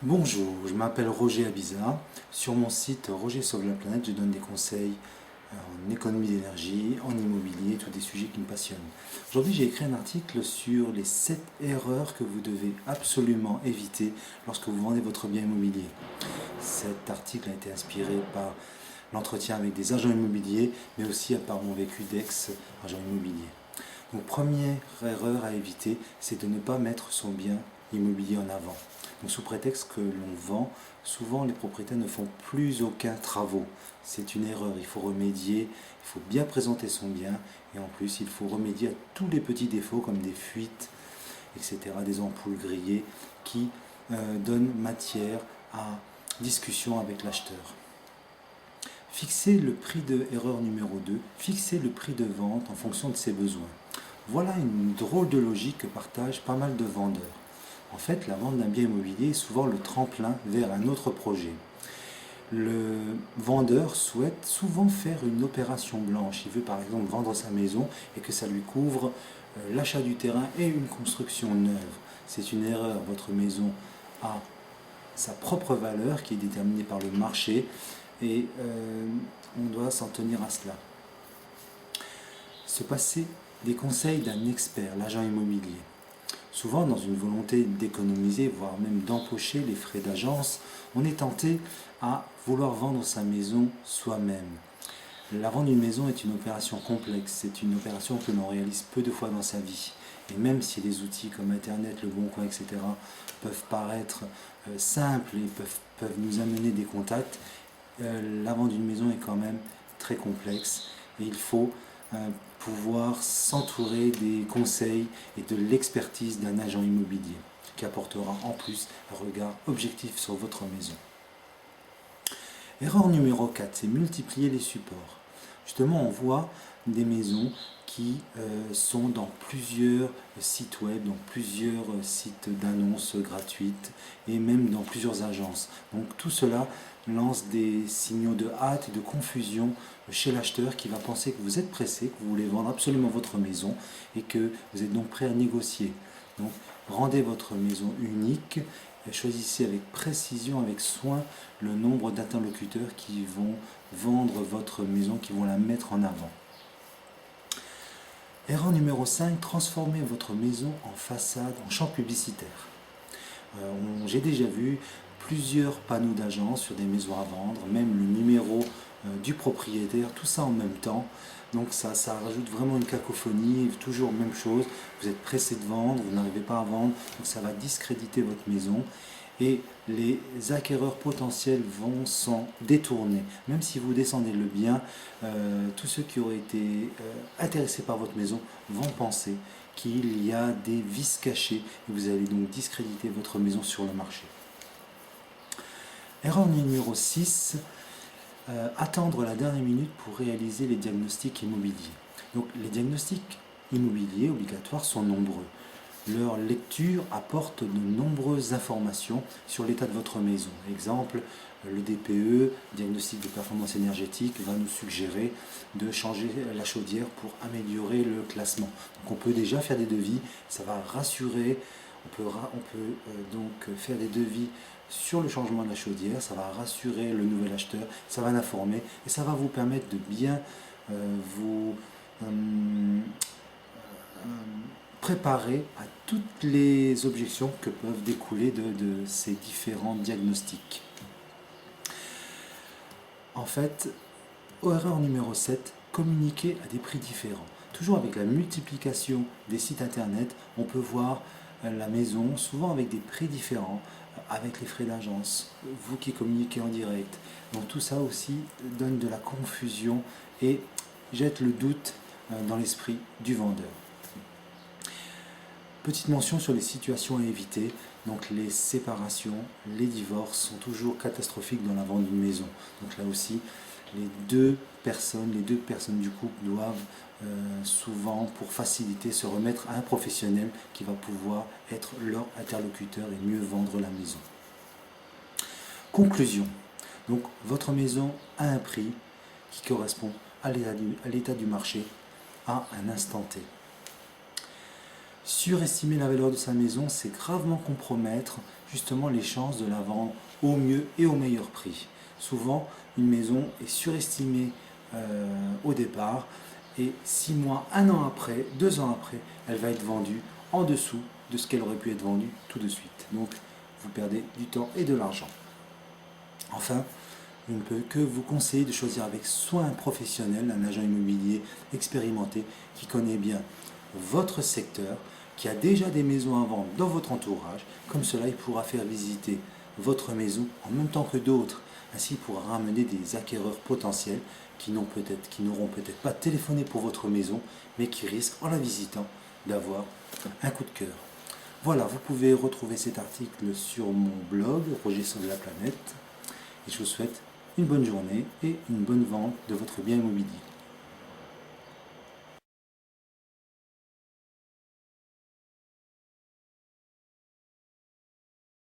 Bonjour, je m'appelle Roger Abiza. Sur mon site Roger Sauve la planète, je donne des conseils en économie d'énergie, en immobilier, tous des sujets qui me passionnent. Aujourd'hui, j'ai écrit un article sur les 7 erreurs que vous devez absolument éviter lorsque vous vendez votre bien immobilier. Cet article a été inspiré par l'entretien avec des agents immobiliers, mais aussi par mon vécu d'ex-agent immobilier. Donc, première erreur à éviter, c'est de ne pas mettre son bien immobilier en avant. Donc, sous prétexte que l'on vend, souvent les propriétaires ne font plus aucun travaux. C'est une erreur, il faut remédier, il faut bien présenter son bien et en plus il faut remédier à tous les petits défauts comme des fuites, etc., des ampoules grillées qui donnent matière à discussion avec l'acheteur. Fixer le prix de erreur numéro 2, fixer le prix de vente en fonction de ses besoins. Voilà une drôle de logique que partagent pas mal de vendeurs. En fait, la vente d'un bien immobilier est souvent le tremplin vers un autre projet. Le vendeur souhaite souvent faire une opération blanche. Il veut par exemple vendre sa maison et que ça lui couvre l'achat du terrain et une construction neuve. C'est une erreur. Votre maison a sa propre valeur qui est déterminée par le marché et on doit s'en tenir à cela. Se passer des conseils d'un expert, l'agent immobilier. Souvent, dans une volonté d'économiser, voire même d'empocher les frais d'agence, on est tenté à vouloir vendre sa maison soi-même. La vente d'une maison est une opération complexe, c'est une opération que l'on réalise peu de fois dans sa vie. Et même si les outils comme Internet, le Bon Coin, etc. peuvent paraître simples et peuvent nous amener des contacts, la vente d'une maison est quand même très complexe et il faut pouvoir s'entourer des conseils et de l'expertise d'un agent immobilier qui apportera en plus un regard objectif sur votre maison. Erreur numéro 4, c'est multiplier les supports. Justement, on voit des maisons qui sont dans plusieurs sites web, dans plusieurs sites d'annonces gratuites et même dans plusieurs agences. Donc tout cela lance des signaux de hâte et de confusion chez l'acheteur qui va penser que vous êtes pressé, que vous voulez vendre absolument votre maison et que vous êtes donc prêt à négocier. Donc rendez votre maison unique, choisissez avec précision, avec soin, le nombre d'interlocuteurs qui vont vendre votre maison, qui vont la mettre en avant. Erreur numéro 5, transformez votre maison en façade, en champ publicitaire. J'ai déjà vu plusieurs panneaux d'agence sur des maisons à vendre, même le numéro du propriétaire, tout ça en même temps. Donc ça rajoute vraiment une cacophonie, toujours même chose, vous êtes pressé de vendre, vous n'arrivez pas à vendre, donc ça va discréditer votre maison et les acquéreurs potentiels vont s'en détourner. Même si vous descendez le bien, tous ceux qui auraient été intéressés par votre maison vont penser qu'il y a des vices cachés et vous allez donc discréditer votre maison sur le marché. Erreur numéro 6, attendre la dernière minute pour réaliser les diagnostics immobiliers. Donc les diagnostics immobiliers obligatoires sont nombreux. Leur lecture apporte de nombreuses informations sur l'état de votre maison. Exemple, le DPE, diagnostic de performance énergétique, va nous suggérer de changer la chaudière pour améliorer le classement. Donc on peut déjà faire des devis, ça va rassurer, on peut donc faire des devis sur le changement de la chaudière, ça va rassurer le nouvel acheteur, ça va l'informer et ça va vous permettre de bien vous préparer à toutes les objections que peuvent découler de ces différents diagnostics. En fait, erreur numéro 7, communiquer à des prix différents. Toujours avec la multiplication des sites internet, on peut voir la maison souvent avec des prix différents, avec les frais d'agence, vous qui communiquez en direct. Donc tout ça aussi donne de la confusion et jette le doute dans l'esprit du vendeur. Petite mention sur les situations à éviter, donc les séparations, les divorces sont toujours catastrophiques dans la vente d'une maison. Donc là aussi, les deux personnes du couple doivent souvent, pour faciliter, se remettre à un professionnel qui va pouvoir être leur interlocuteur et mieux vendre la maison. Conclusion. Donc votre maison a un prix qui correspond à l'état du marché à un instant T. Surestimer la valeur de sa maison, c'est gravement compromettre justement les chances de la vendre au mieux et au meilleur prix. Souvent, une maison est surestimée au départ et 6 mois, 1 an après, 2 ans après, elle va être vendue en dessous de ce qu'elle aurait pu être vendue tout de suite. Donc, vous perdez du temps et de l'argent. Enfin, je ne peux que vous conseiller de choisir avec soin un professionnel, un agent immobilier expérimenté qui connaît bien votre secteur, qui a déjà des maisons à vendre dans votre entourage. Comme cela, il pourra faire visiter votre maison en même temps que d'autres. Ainsi, il pourra ramener des acquéreurs potentiels qui n'auront peut-être pas téléphoné pour votre maison, mais qui risquent, en la visitant, d'avoir un coup de cœur. Voilà, vous pouvez retrouver cet article sur mon blog, Roger Sauve la planète. Et je vous souhaite une bonne journée et une bonne vente de votre bien immobilier.